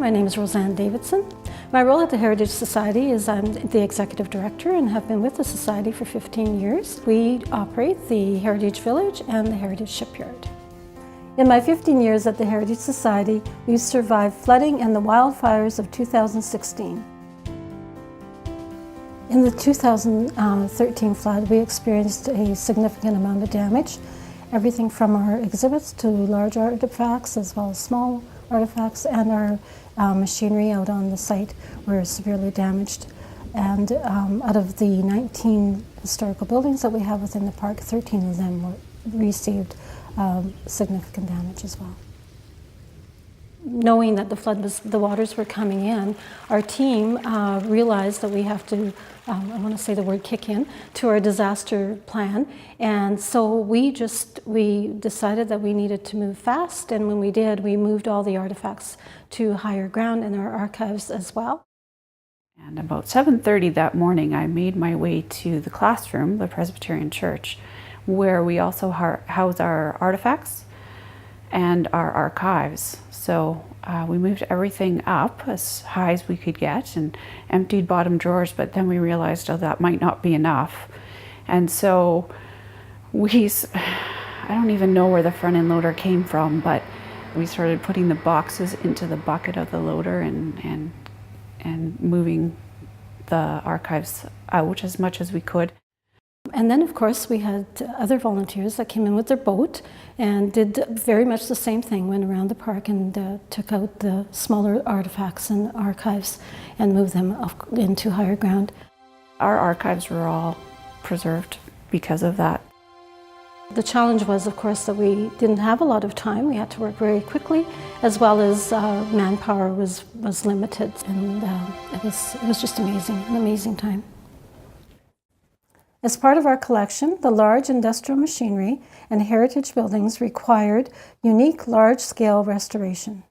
My name is Roseanne Davidson. My role at the Heritage Society is I'm the Executive Director and have been with the Society for 15 years. We operate the Heritage Village and the Heritage Shipyard. In my 15 years at the Heritage Society, we've survived flooding and the wildfires of 2016. In the 2013 flood, we experienced a significant amount of damage. Everything from our exhibits to large artifacts as well as small artifacts, and our machinery out on the site were severely damaged. And out of the 19 historical buildings that we have within the park, 13 of them received significant damage as well. Knowing that the waters were coming in, our team realized that we have to, I want to say the word kick in, to our disaster plan. And so we decided that we needed to move fast, and when we did, we moved all the artifacts to higher ground in our archives as well. And about 7:30 that morning, I made my way to the classroom, the Presbyterian Church, where we also house our artifacts and our archives. So we moved everything up as high as we could get and emptied bottom drawers, but then we realized, oh, that might not be enough. And so I don't even know where the front end loader came from, but we started putting the boxes into the bucket of the loader and moving the archives out as much as we could. And then, of course, we had other volunteers that came in with their boat and did very much the same thing, went around the park and took out the smaller artifacts and archives and moved them up into higher ground. Our archives were all preserved because of that. The challenge was, of course, that we didn't have a lot of time. We had to work very quickly, as well as manpower was limited, and it was just amazing, an amazing time. As part of our collection, the large industrial machinery and heritage buildings required unique large-scale restoration.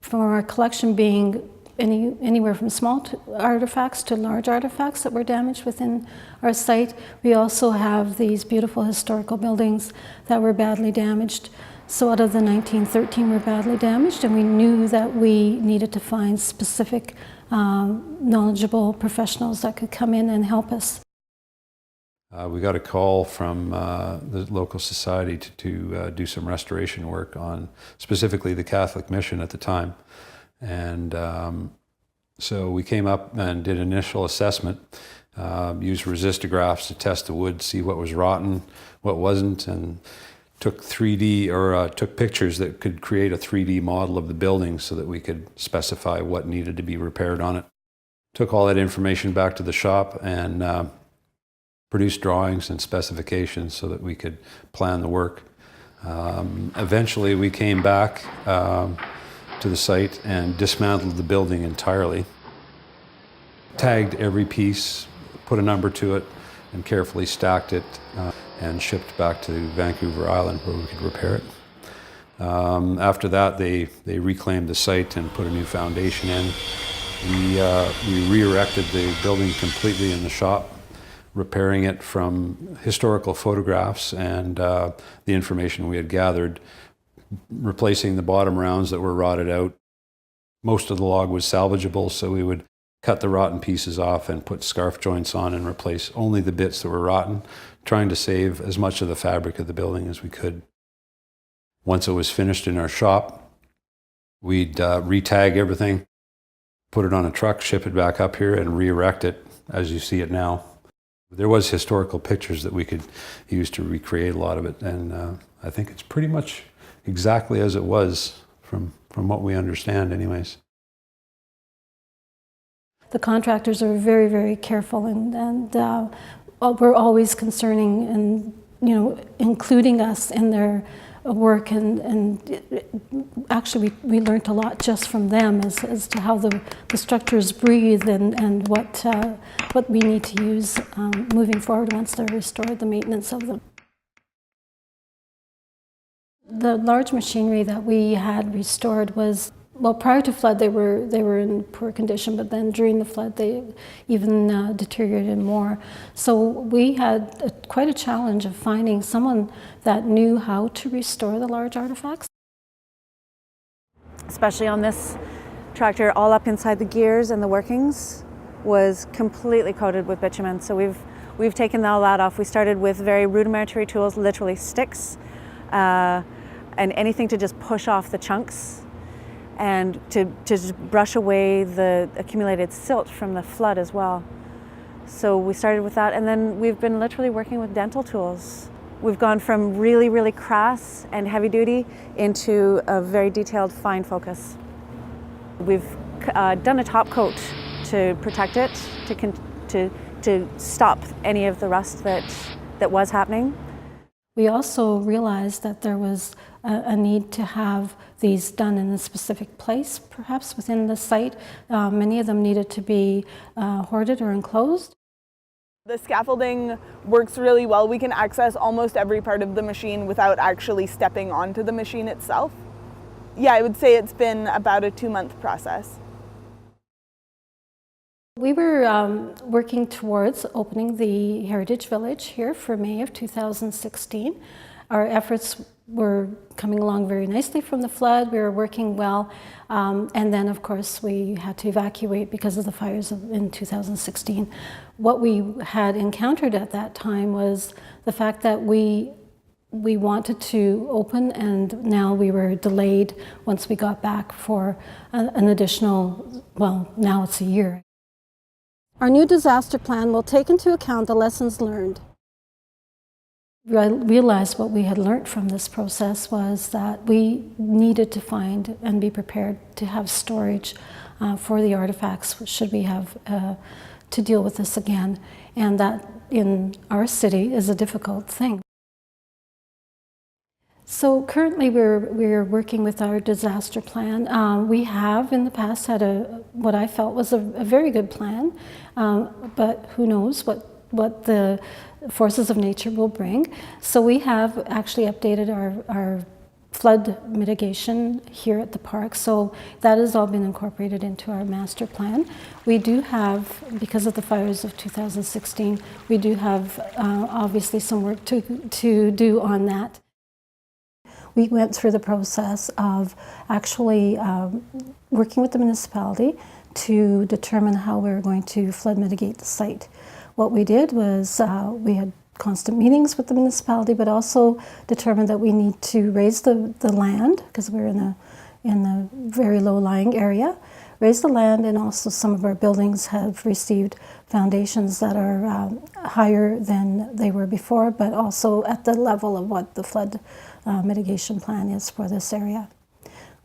From our collection being anywhere from small artifacts to large artifacts that were damaged within our site, we also have these beautiful historical buildings that were badly damaged. So out of the 1913 were badly damaged, and we knew that we needed to find specific knowledgeable professionals that could come in and help us. We got a call from the local society to do some restoration work on specifically the Catholic mission at the time. And so we came up and did an initial assessment, used resistographs to test the wood, see what was rotten, what wasn't, and took took pictures that could create a 3D model of the building so that we could specify what needed to be repaired on it. Took all that information back to the shop and produced drawings and specifications so that we could plan the work. Eventually we came back to the site and dismantled the building entirely. Tagged every piece, put a number to it, and carefully stacked it and shipped back to Vancouver Island where we could repair it. After that, they reclaimed the site and put a new foundation in. We re-erected the building completely in the shop, repairing it from historical photographs and the information we had gathered, replacing the bottom rounds that were rotted out. Most of the log was salvageable, so we would cut the rotten pieces off and put scarf joints on and replace only the bits that were rotten, trying to save as much of the fabric of the building as we could. Once it was finished in our shop, we'd re-tag everything, put it on a truck, ship it back up here, and re-erect it as you see it now. There was historical pictures that we could use to recreate a lot of it, and I think it's pretty much exactly as it was from what we understand anyways. The contractors are very, very careful and we're always concerning and including us in their work, and actually we learned a lot just from them as to how the structures breathe and what we need to use moving forward once they're restored, the maintenance of them. The large machinery that we had restored was, well, prior to flood they were in poor condition, but then during the flood they even deteriorated more. So we had quite a challenge of finding someone that knew how to restore the large artifacts. Especially on this tractor, all up inside the gears and the workings, was completely coated with bitumen. So we've taken all that off. We started with very rudimentary tools, literally sticks, and anything to just push off the chunks and to just brush away the accumulated silt from the flood as well. So we started with that, and then we've been literally working with dental tools. We've gone from really, really crass and heavy duty into a very detailed fine focus. We've done a top coat to protect it, to stop any of the rust that was happening. We also realized that there was a need to have these done in a specific place, perhaps within the site. Many of them needed to be hoarded or enclosed. The scaffolding works really well. We can access almost every part of the machine without actually stepping onto the machine itself. Yeah, I would say it's been about a 2-month process. We were working towards opening the Heritage Village here for May of 2016. Our efforts were coming along very nicely from the flood. We were working well, and then of course we had to evacuate because of the fires in 2016. What we had encountered at that time was the fact that we wanted to open, and now we were delayed once we got back for an additional, well, now it's a year. Our new disaster plan will take into account the lessons learned. I realized what we had learned from this process was that we needed to find and be prepared to have storage for the artifacts should we have to deal with this again, and that in our city is a difficult thing. So currently we're working with our disaster plan. We have in the past had what I felt was a very good plan, but who knows what the forces of nature will bring. So we have actually updated our flood mitigation here at the park, so that has all been incorporated into our master plan. We do have, because of the fires of 2016, we do have obviously some work to do on that. We went through the process of actually working with the municipality to determine how we were going to flood mitigate the site. What we did was we had constant meetings with the municipality, but also determined that we need to raise the land, because we're in a very low-lying area, raise the land, and also some of our buildings have received foundations that are higher than they were before, but also at the level of what the flood mitigation plan is for this area.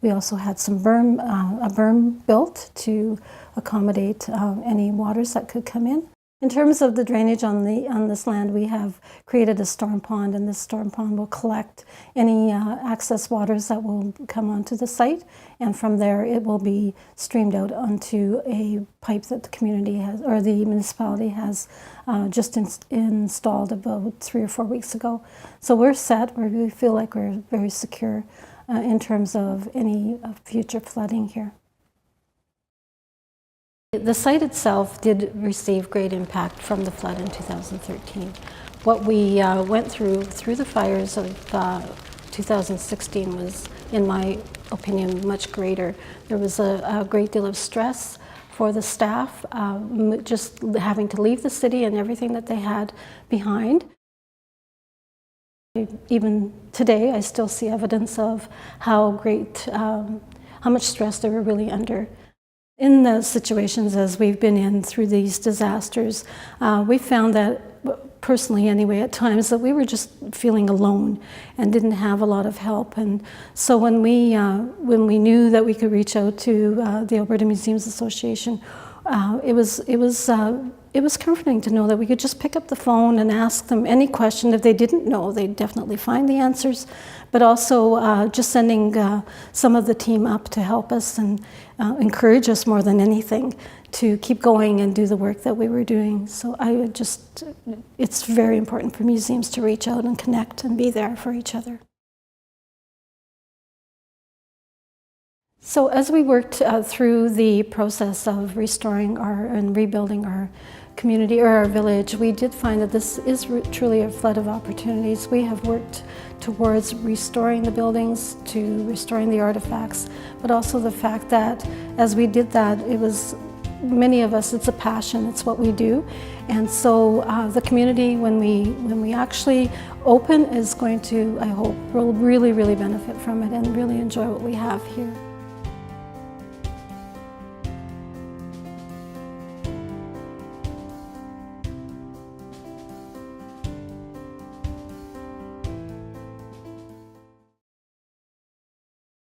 We also had some a berm built to accommodate any waters that could come in. In terms of the drainage on this land, we have created a storm pond, and this storm pond will collect any excess waters that will come onto the site, and from there it will be streamed out onto a pipe that the community has, or the municipality has just installed about 3 or 4 weeks ago. So we're set. We feel like we're very secure in terms of any future flooding here. The site itself did receive great impact from the flood in 2013. What we went through the fires of 2016 was, in my opinion, much greater. There was a great deal of stress for the staff, just having to leave the city and everything that they had behind. Even today, I still see evidence of how much stress they were really under. In the situations as we've been in through these disasters, we found that, personally anyway, at times that we were just feeling alone and didn't have a lot of help. And so when we knew that we could reach out to the Alberta Museums Association, it was comforting to know that we could just pick up the phone and ask them any question. If they didn't know, they'd definitely find the answers, but also just sending some of the team up to help us and encourage us more than anything to keep going and do the work that we were doing. So it's very important for museums to reach out and connect and be there for each other. So as we worked through the process of restoring and rebuilding our community or our village, we did find that this is truly a flood of opportunities. We have worked towards restoring the buildings, to restoring the artifacts, but also the fact that as we did that, it was, many of us, it's a passion, it's what we do. And so the community, when we actually open, is going to, I hope, will really, really benefit from it and really enjoy what we have here.